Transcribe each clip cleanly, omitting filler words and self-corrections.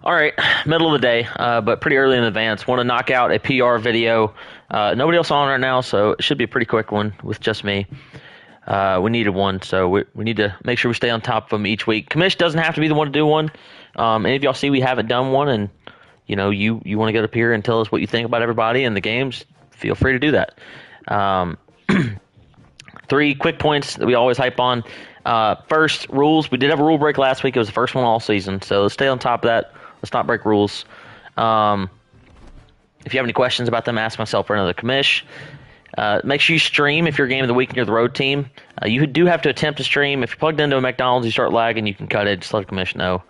All right, middle of the day, but pretty early in advance. Want to knock out a PR video. Nobody else on right now, so it should be a pretty quick one with just me. We needed one, so we need to make sure we stay on top of them each week. Commish doesn't have to be the one to do one. Any of y'all see we haven't done one, and you want to get up here and tell us what you think about everybody and the games, feel free to do that. 3 quick points that we always hype on. First, rules. We did have a rule break last week. It was the first one all season, so let's stay on top of that. Let's not break rules. If you have any questions about them, ask myself or another commish. Make sure you stream if you're game of the week and you're the road team. You do have to attempt to stream. If you're plugged into a McDonald's, you start lagging, you can cut it. Just let the commish know.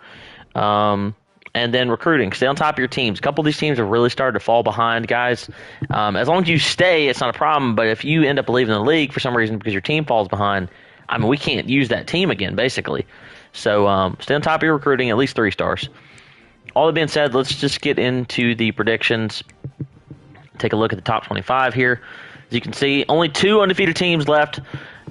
And then recruiting. Stay on top of your teams. A couple of these teams have really started to fall behind, guys. As long as you stay, it's not a problem. But if you end up leaving the league for some reason because your team falls behind, we can't use that team again, basically. So stay on top of your recruiting, at least 3 stars. All that being said, let's just get into the predictions. Take a look at the top 25 here. As you can see, only 2 undefeated teams left.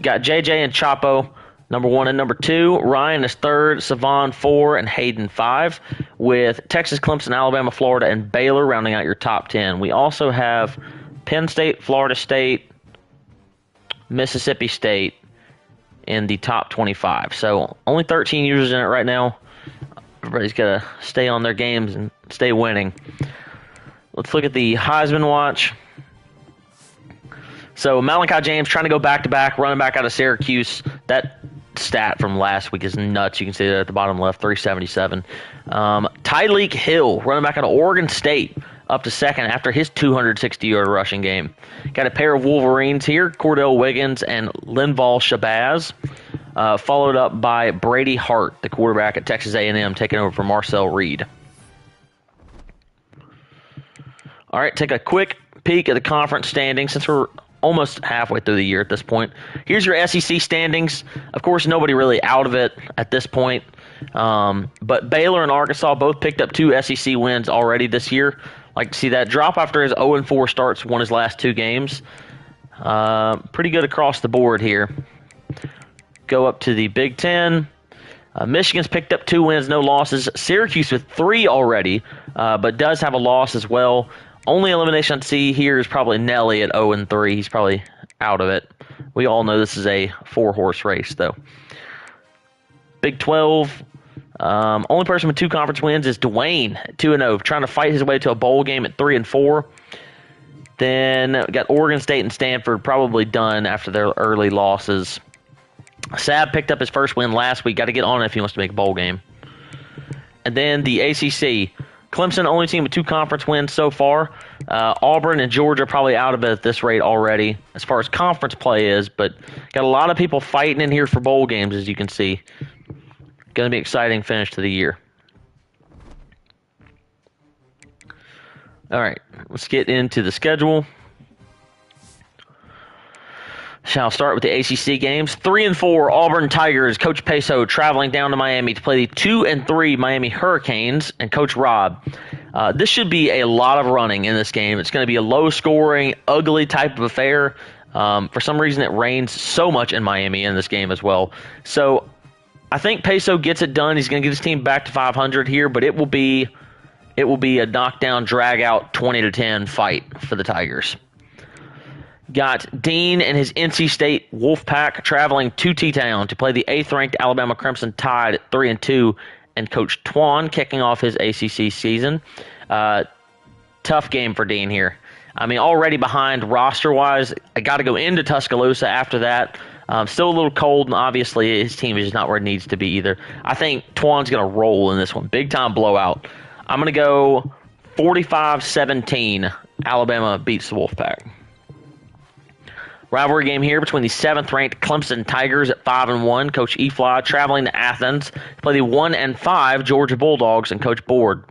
Got JJ and Chapo, number 1 and number 2. Ryan is 3rd, Savon 4, and Hayden 5. With Texas, Clemson, Alabama, Florida, and Baylor rounding out your top 10. We also have Penn State, Florida State, Mississippi State in the top 25. So only 13 users in it right now. Everybody's got to stay on their games and stay winning. Let's look at the Heisman watch. So Malachi James trying to go back-to-back, running back out of Syracuse. That stat from last week is nuts. You can see that at the bottom left, 377. Tyreek Hill, running back out of Oregon State, up to 2nd after his 260-yard rushing game. Got a pair of Wolverines here, Cordell Wiggins and Linval Shabazz. Followed up by Brady Hart, the quarterback at Texas A&M, taking over for Marcel Reed. All right, take a quick peek at the conference standings since we're almost halfway through the year at this point. Here's your SEC standings. Of course, nobody really out of it at this point. But Baylor and Arkansas both picked up 2 SEC wins already this year. Like to see that drop after his 0-4 starts, won his last 2 games. Pretty good across the board here. Go up to the Big Ten. Michigan's picked up 2 wins, no losses. Syracuse with 3 already, but does have a loss as well. Only elimination I'd see here is probably Nelly at 0-3. He's probably out of it. We all know this is a 4-horse race, though. Big 12. Only person with 2 conference wins is Dwayne, 2-0, trying to fight his way to a bowl game at 3-4. Then we got Oregon State and Stanford probably done after their early losses. Sab picked up his first win last week. Got to get on it if he wants to make a bowl game. And then the ACC. Clemson, only team with 2 conference wins so far. Auburn and Georgia probably out of it at this rate already as far as conference play is, but got a lot of people fighting in here for bowl games, as you can see. Going to be an exciting finish to the year. All right, let's get into the schedule. Shall start with the ACC games. 3-4 Auburn Tigers. Coach Peso traveling down to Miami to play the 2-3 Miami Hurricanes and Coach Rob. This should be a lot of running in this game. It's going to be a low-scoring, ugly type of affair. For some reason, it rains so much in Miami in this game as well. So I think Peso gets it done. He's going to get his team back to 500 here, but it will be a knockdown, drag-out, 20-10 fight for the Tigers. Got Dean and his NC State Wolfpack traveling to T-Town to play the 8th-ranked Alabama Crimson Tide at 3-2, and Coach Twan kicking off his ACC season. Tough game for Dean here. Already behind roster-wise. I got to go into Tuscaloosa after that. Still a little cold, and obviously his team is just not where it needs to be either. I think Twan's going to roll in this one. Big-time blowout. I'm going to go 45-17. Alabama beats the Wolfpack. Rivalry game here between the 7th-ranked Clemson Tigers at 5-1. Coach Efly traveling to Athens to play the 1-5 Georgia Bulldogs and Coach Board.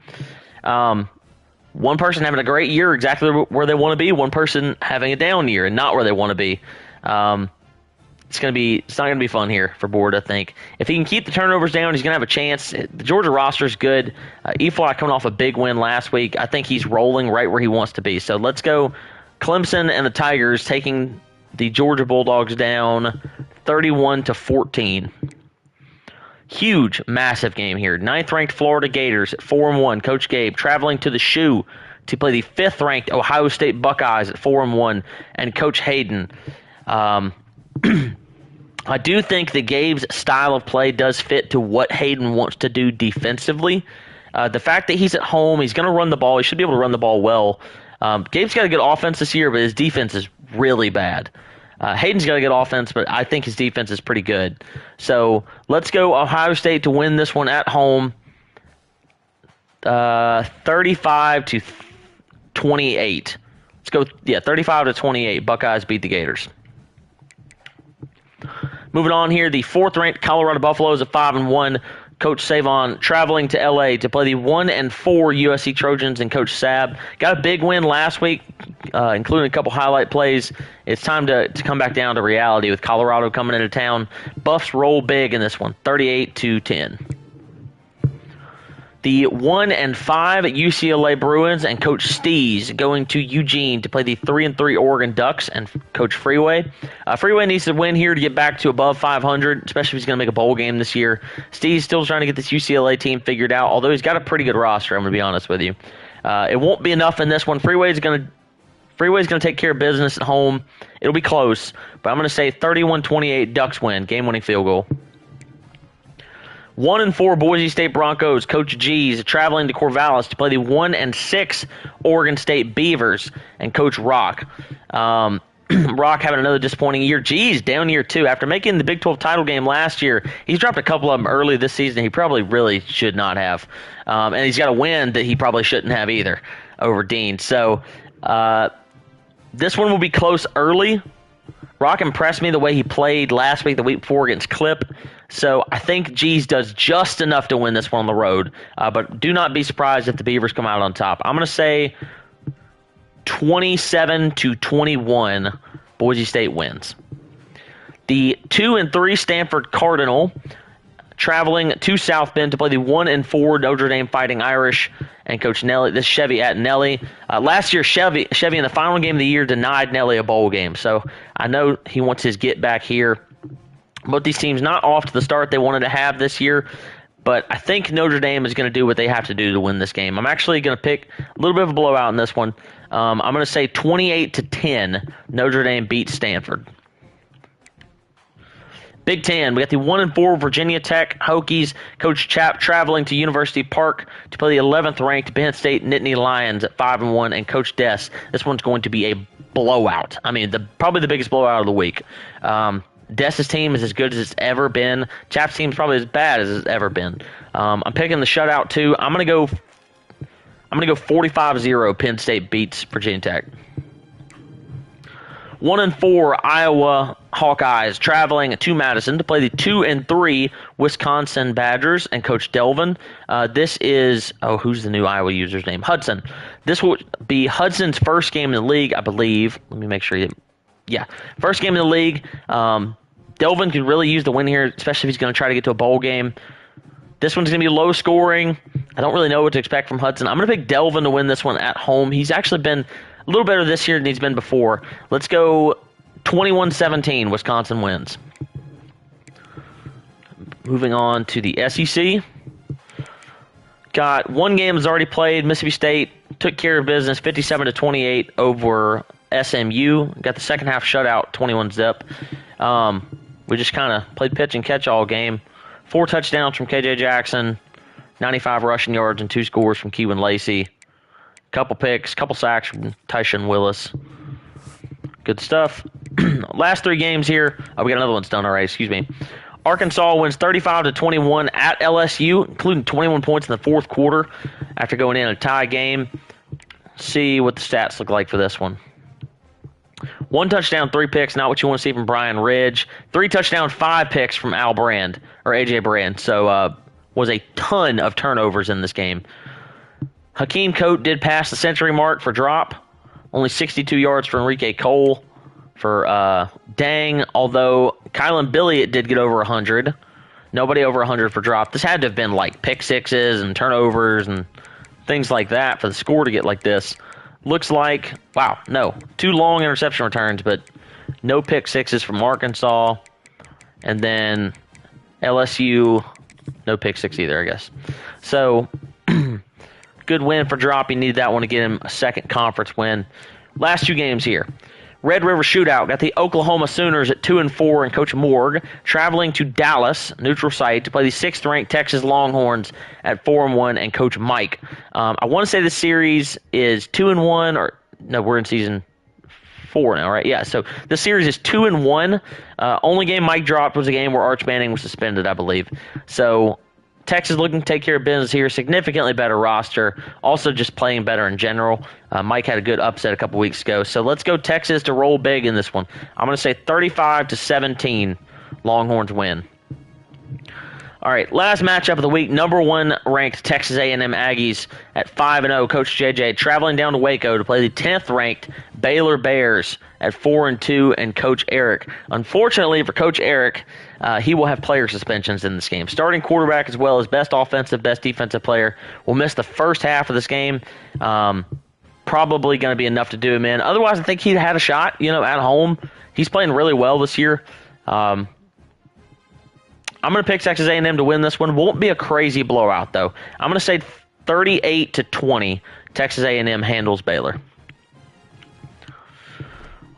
One person having a great year, exactly where they want to be. One person having a down year and not where they want to be. It's not going to be fun here for Board, I think. If he can keep the turnovers down, he's going to have a chance. The Georgia roster is good. Efly coming off a big win last week. I think he's rolling right where he wants to be. So let's go Clemson and the Tigers taking the Georgia Bulldogs down 31-14. Huge, massive game here. 9th-ranked Florida Gators at 4-1. Coach Gabe traveling to the Shoe to play the 5th-ranked Ohio State Buckeyes at 4-1, and Coach Hayden. I do think that Gabe's style of play does fit to what Hayden wants to do defensively. The fact that he's at home, he's going to run the ball. He should be able to run the ball well. Gabe's got a good offense this year, but his defense is really bad. Hayden's got a good offense, but I think his defense is pretty good. So let's go Ohio State to win this one at home, 35-28. Let's go, 35-28. Buckeyes beat the Gators. Moving on here, the 4th-ranked Colorado Buffaloes at 5-1. Coach Savon traveling to L.A. to play the 1-4 USC Trojans and Coach Sabb. Got a big win last week, including a couple highlight plays. It's time to come back down to reality with Colorado coming into town. Buffs roll big in this one, 38-10. The 1-5 at UCLA Bruins and Coach Stees going to Eugene to play the 3-3 Oregon Ducks and Coach Freeway. Freeway needs to win here to get back to above 500, especially if he's going to make a bowl game this year. Stees still trying to get this UCLA team figured out, although he's got a pretty good roster, I'm going to be honest with you. It won't be enough in this one. Freeway's going to take care of business at home. It'll be close, but I'm going to say 31-28 Ducks win, game-winning field goal. 1-4 Boise State Broncos, Coach G's traveling to Corvallis to play the 1-6 Oregon State Beavers and Coach Rock. Rock having another disappointing year. G's down year 2. After making the Big 12 title game last year, he's dropped a couple of them early this season he probably really should not have. And he's got a win that he probably shouldn't have either over Dean. So this one will be close early. Rock impressed me the way he played last week, the week before against Clip. So I think G's does just enough to win this one on the road. But do not be surprised if the Beavers come out on top. I'm going to say 27-21 Boise State wins. The 2-3 Stanford Cardinal traveling to South Bend to play the 1-4 Notre Dame Fighting Irish and Coach Nelly. This is Chevy at Nelly. Last year, Chevy in the final game of the year denied Nelly a bowl game. So I know he wants his get back here. Both these teams not off to the start they wanted to have this year, but I think Notre Dame is going to do what they have to do to win this game. I'm actually going to pick a little bit of a blowout in this one. I'm going to say 28-10 Notre Dame beats Stanford. Big Ten, we got the 1-4 Virginia Tech Hokies. Coach Chapp traveling to University Park to play the 11th-ranked Penn State Nittany Lions at 5-1, and Coach Dess. This one's going to be a blowout. I mean, probably the biggest blowout of the week. Dess's team is as good as it's ever been. Chapp's team is probably as bad as it's ever been. I'm picking the shutout too. I'm gonna go 45-0. Penn State beats Virginia Tech. 1-4 Iowa Hawkeyes traveling to Madison to play the 2-3 Wisconsin Badgers and Coach Delvin. This is who's the new Iowa user's name? Hudson. This will be Hudson's first game in the league, I believe. Let me make sure. First game in the league. Delvin could really use the win here, especially if he's going to try to get to a bowl game. This one's going to be low scoring. I don't really know what to expect from Hudson. I'm going to pick Delvin to win this one at home. He's actually been a little better this year than he's been before. Let's go 21-17. Wisconsin wins. Moving on to the SEC. Got one game that's already played. Mississippi State took care of business 57-28 over SMU. Got the second half shutout 21-zip. We just kind of played pitch and catch all game. 4 touchdowns from KJ Jackson, 95 rushing yards, and 2 scores from Keewan Lacey. Couple picks, couple sacks from Tyshawn Willis. Good stuff. Last 3 games here. We got another one done already. Excuse me. Arkansas wins 35-21 at LSU, including 21 points in the fourth quarter after going in a tie game. See what the stats look like for this one. 1 touchdown, 3 picks, not what you want to see from Brian Ridge. 3 touchdowns, 5 picks from Al Brand, or A.J. Brand. So, was a ton of turnovers in this game. Hakeem Coate did pass the century mark for drop. Only 62 yards for Enrique Cole for Dang, although Kylan Billiott did get over 100. Nobody over 100 for drop. This had to have been like pick sixes and turnovers and things like that for the score to get like this. Looks like, 2 long interception returns, but no pick sixes from Arkansas. And then LSU No pick six either, I guess. So, good win for Drop. He needed that one to get him a second conference win. Last two games here. Red River Shootout got the Oklahoma Sooners at 2-4, and Coach Morg traveling to Dallas, neutral site, to play the 6th-ranked Texas Longhorns at 4-1, and Coach Mike. I want to say the series is 2-1, or no, we're in season 4 now, right? Yeah, so the series is 2-1. Only game Mike dropped was a game where Arch Manning was suspended, I believe. So Texas looking to take care of business here. Significantly better roster. Also just playing better in general. Mike had a good upset a couple weeks ago. So let's go Texas to roll big in this one. I'm going to say 35-17. Longhorns win. All right, last matchup of the week. Number 1 ranked Texas A&M Aggies at 5-0. Coach JJ traveling down to Waco to play the 10th ranked Baylor Bears at 4-2, and Coach Eric. Unfortunately for Coach Eric, he will have player suspensions in this game. Starting quarterback as well as best offensive, best defensive player will miss the first half of this game. Probably going to be enough to do him in. Otherwise, I think he had a shot, at home. He's playing really well this year. I'm going to pick Texas A&M to win this one. Won't be a crazy blowout, though. I'm going to say 38-20. Texas A&M handles Baylor.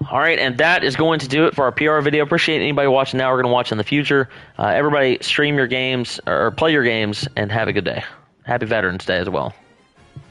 All right, and that is going to do it for our PR video. Appreciate anybody watching now. We're going to watch in the future. Everybody stream your games or play your games and have a good day. Happy Veterans Day as well.